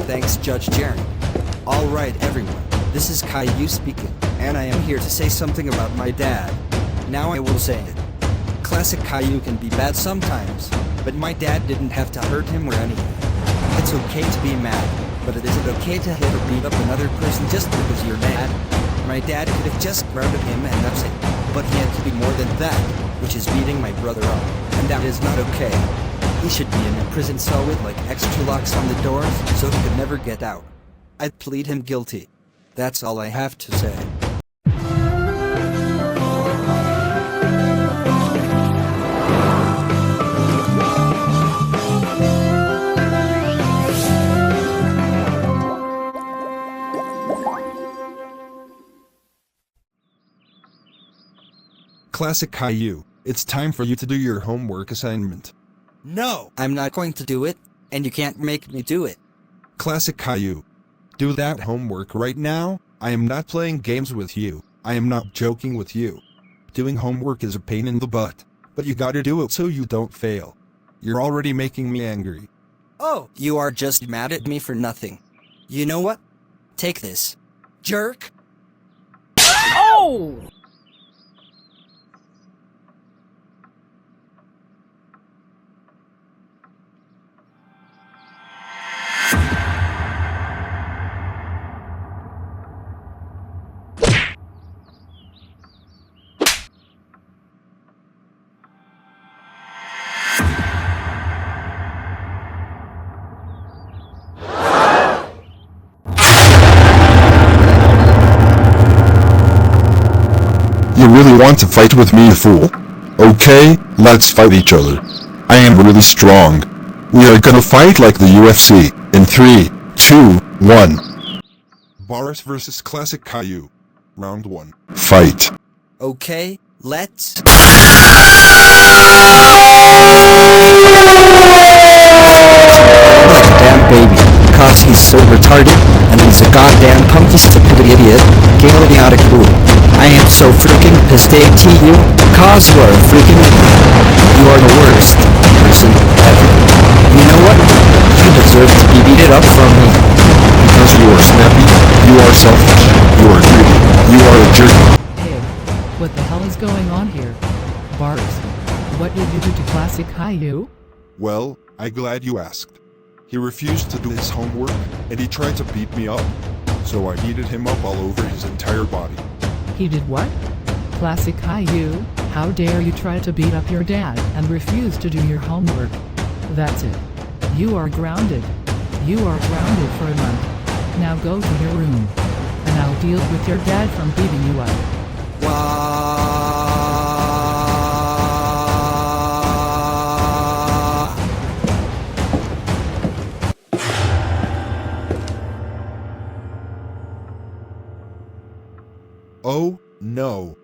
Thanks, Judge Jeremy. Alright everyone, this is Caillou speaking, and I am here to say something about my dad. Now I will say it. Classic Caillou can be bad sometimes, but my dad didn't have to hurt him or anything. It's okay to be mad, but it isn't okay to hit or beat up another person just because you're mad. My dad could have just grounded him and that's it, but he had to do more than that, which is beating my brother up, and that is not okay. He should be in a prison cell with like extra locks on the doors, so he could never get out. I'd plead him guilty. That's all I have to say. Classic Caillou, it's time for you to do your homework assignment. No! I'm not going to do it, and you can't make me do it. Classic Caillou, do that homework right now. I am not playing games with you. I am not joking with you. Doing homework is a pain in the butt, but you gotta do it so you don't fail. You're already making me angry. Oh, you are just mad at me for nothing. You know what? Take this. Jerk! Oh! You really want to fight with me, you fool? Okay, let's fight each other. I am really strong. We are gonna fight like the UFC, in 3, 2, 1. Boris versus Classic Caillou. Round 1. Fight. Okay, let's... Like a damn baby, cause he's so retarded, and he's a goddamn punky stupid idiot, chaotic fool. I am so freaking pissed at you, cause you are a freaking idiot. You are the worst person ever. You know what? You deserve to be beaten up from me. Because you are snappy, you are selfish, you are greedy, you are a jerk. Hey, what the hell is going on here? Boris, what did you do to Classic Caillou? Well, I'm glad you asked. He refused to do his homework, and he tried to beat me up. So I beated him up all over his entire body. He did what? Classic Caillou, how dare you try to beat up your dad and refuse to do your homework? That's it. You are grounded. You are grounded for a month. Now go to your room. And I'll deal with your dad from beating you up. Oh, no.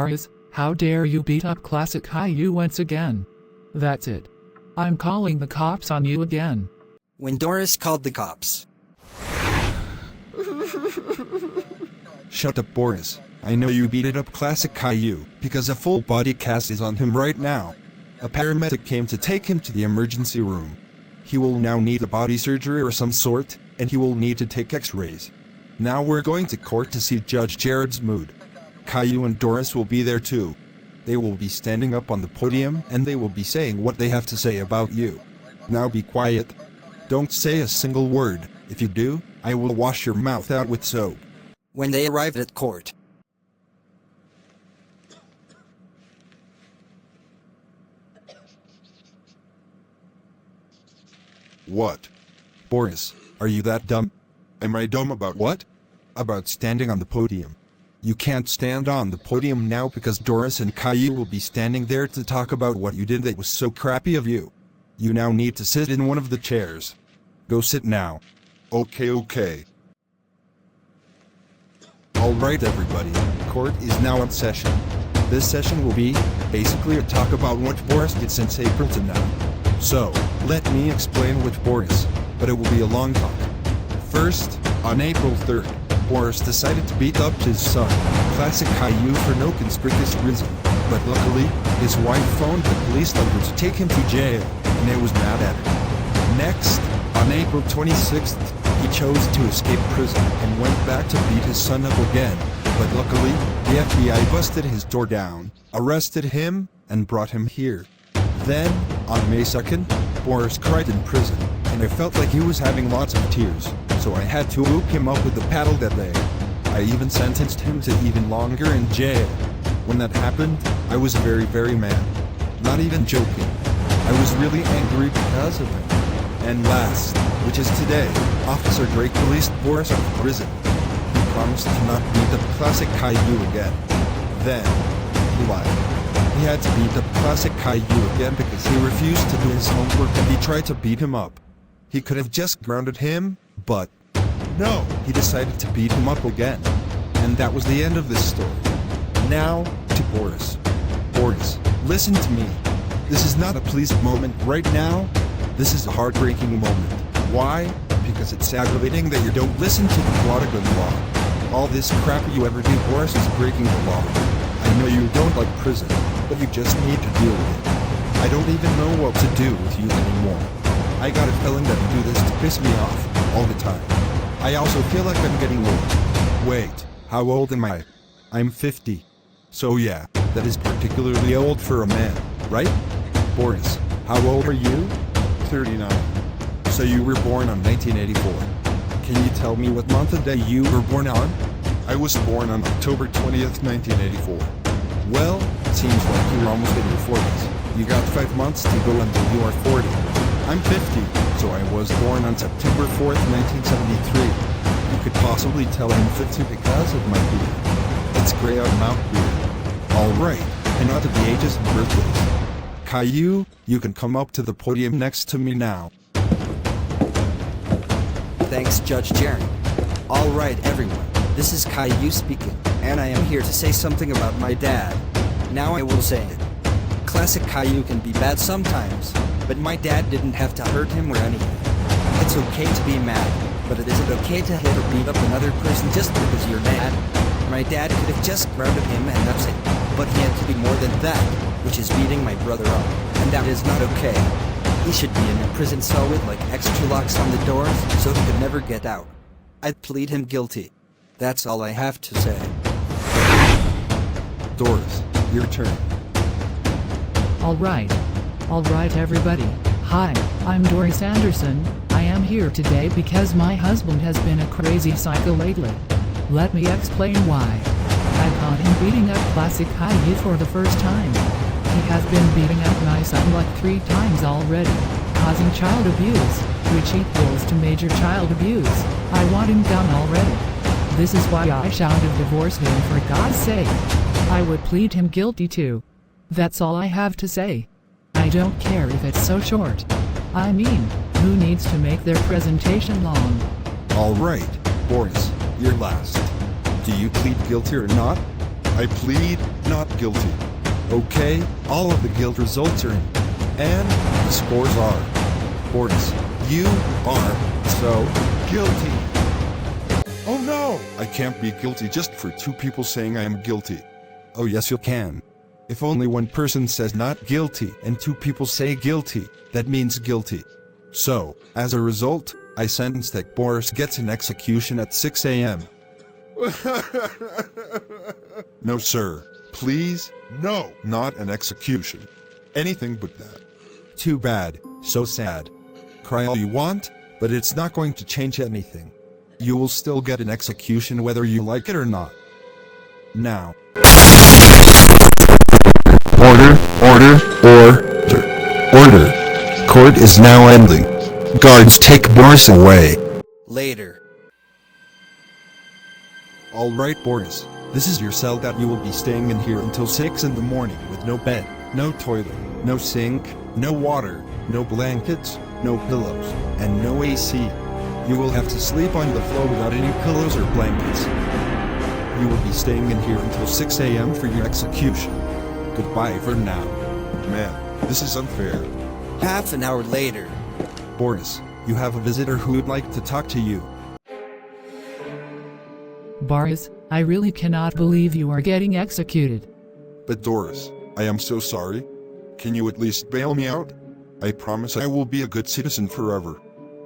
Boris, how dare you beat up classic Caillou once again? That's it. I'm calling the cops on you again. When Doris called the cops. Shut up, Boris. I know you beat it up classic Caillou, because a full body cast is on him right now. A paramedic came to take him to the emergency room. He will now need a body surgery or some sort, and he will need to take x-rays. Now we're going to court to see Judge Jared's mood. Caillou and Doris will be there too. They will be standing up on the podium and they will be saying what they have to say about you. Now be quiet. Don't say a single word. If you do, I will wash your mouth out with soap. When they arrived at court. What? Boris, are you that dumb? Am I dumb about what? About standing on the podium. You can't stand on the podium now because Doris and Caillou will be standing there to talk about what you did that was so crappy of you. You now need to sit in one of the chairs. Go sit now. Okay. Alright everybody, court is now in session. This session will be, basically a talk about what Boris did since April to now. So, let me explain what Boris, but it will be a long talk. First, on April 3rd, Boris decided to beat up his son, classic Caillou, for no conspicuous reason, but luckily, his wife phoned the police number to take him to jail, and they was mad at him. Next, on April 26th, he chose to escape prison and went back to beat his son up again, but luckily, the FBI busted his door down, arrested him, and brought him here. Then, on May 2nd, Boris cried in prison, and I felt like he was having lots of tears, so I had to whoop him up with a paddle that day. I even sentenced him to even longer in jail. When that happened, I was very mad. Not even joking. I was really angry because of it. And last, which is today, Officer Drake released Boris out of prison. He promised to not beat up classic Caillou again. Then, he lied. He had to beat up classic Caillou again because he refused to do his homework and he tried to beat him up. He could have just grounded him, but no, he decided to beat him up again. And that was the end of this story. Now, to Boris. Boris, listen to me. This is not a pleased moment right now. This is a heartbreaking moment. Why? Because it's aggravating that you don't listen to the Quadagon law. All this crap you ever do, Boris, is breaking the law. I know you don't like prison, but you just need to deal with it. I don't even know what to do with you anymore. I got a feeling that you do this to piss me off, all the time. I also feel like I'm getting old. Wait, how old am I? I'm 50. So yeah, that is particularly old for a man, right? Boris, how old are you? 39. So you were born on 1984. Can you tell me what month and day you were born on? I was born on October 20th, 1984. Well, it seems like you're almost in your 40s. You got 5 months to go until you are 40. I'm 50, so I was born on September 4th, 1973. You could possibly tell I'm 50 because of my beard. It's gray out mouth beard. Alright, and on to the ages and birthdays. Caillou, you can come up to the podium next to me now. Thanks, Judge Jared. Alright, everyone. This is Caillou speaking, and I am here to say something about my dad. Now I will say it. Classic Caillou can be bad sometimes, but my dad didn't have to hurt him or anything. It's okay to be mad, but it isn't okay to hit or beat up another person just because you're mad. My dad could have just grounded him and that's it, but he had to do more than that, which is beating my brother up, and that is not okay. He should be in a prison cell with like extra locks on the doors so he could never get out. I'd plead him guilty. That's all I have to say. Doris, your turn. Alright everybody. Hi, I'm Doris Anderson. I am here today because my husband has been a crazy psycho lately. Let me explain why. I caught him beating up classic Caillou for the first time. He has been beating up my son like 3 times already, causing child abuse, which equals to major child abuse. I want him done already. This is why I shouted divorce him for God's sake. I would plead him guilty too. That's all I have to say. I don't care if it's so short. I mean, who needs to make their presentation long? Alright, Boris, you're last. Do you plead guilty or not? I plead not guilty. Okay, all of the guilt results are in. And the scores are. Boris, you are so guilty. Oh no! I can't be guilty just for two people saying I am guilty. Oh yes you can. If only one person says not guilty and two people say guilty, that means guilty. So, as a result, I sentence that Boris gets an execution at 6 a.m. No sir, please, no, not an execution. Anything but that. Too bad, so sad. Cry all you want, but it's not going to change anything. You will still get an execution whether you like it or not. Now. Order. Court is now ending. Guards, take Boris away. Later. Alright Boris, this is your cell that you will be staying in here until 6 in the morning with no bed, no toilet, no sink, no water, no blankets, no pillows, and no AC. You will have to sleep on the floor without any pillows or blankets. You will be staying in here until 6 a.m. for your execution. Goodbye for now. Man, this is unfair. Half an hour later. Boris, you have a visitor who would like to talk to you. Boris, I really cannot believe you are getting executed. But Doris, I am so sorry. Can you at least bail me out? I promise I will be a good citizen forever.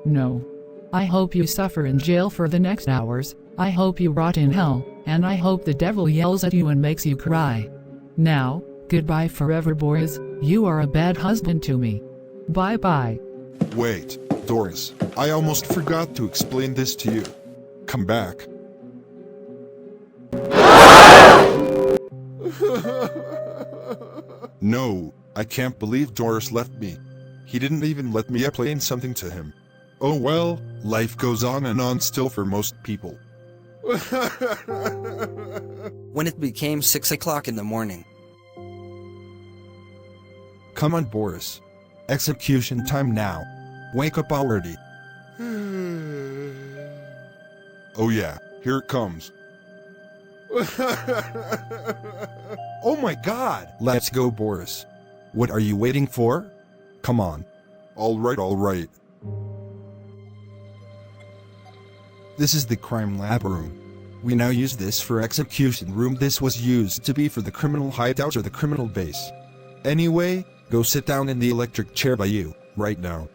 No. I hope you suffer in jail for the next hours, I hope you rot in hell, and I hope the devil yells at you and makes you cry. Now, goodbye forever Boris, you are a bad husband to me. Bye bye. Wait, Doris, I almost forgot to explain this to you. Come back. No, I can't believe Doris left me. He didn't even let me explain something to him. Oh well, life goes on and on still for most people. When it became 6 o'clock in the morning. Come on Boris. Execution time now. Wake up already. Oh yeah, here it comes. Oh my god! Let's go Boris. What are you waiting for? Come on. Alright. This is the crime lab room. We now use this for execution room. This was used to be for the criminal hideout or the criminal base. Anyway, go sit down in the electric chair by you, right now.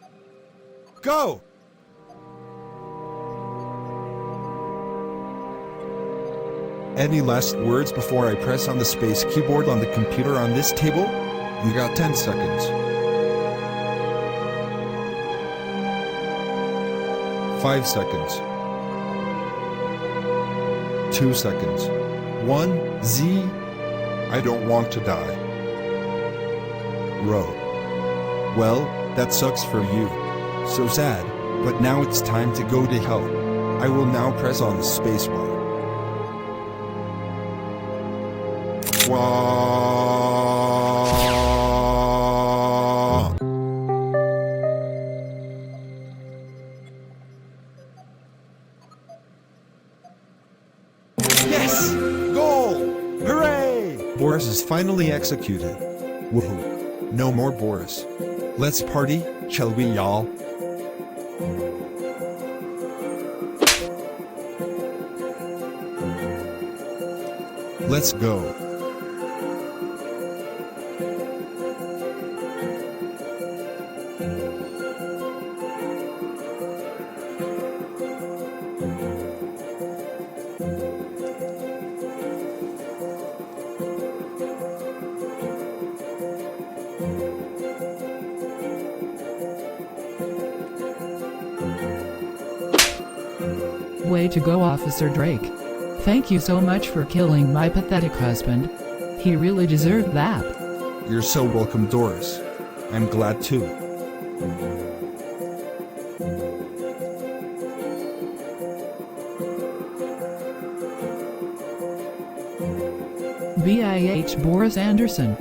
Go! Any last words before I press on the space keyboard on the computer on this table? You got 10 seconds. 5 seconds. 2 seconds. 1, Z. I don't want to die. Row. Well, that sucks for you. So sad, but now it's time to go to hell. I will now press on the spacebar. Wah. Yes! Goal! Hooray! Boris is finally executed. Woohoo. No more Boris. Let's party, shall we, y'all? Let's go. Way to go, Officer Drake. Thank you so much for killing my pathetic husband. He really deserved that. You're so welcome, Doris. I'm glad too. BIH Boris Anderson.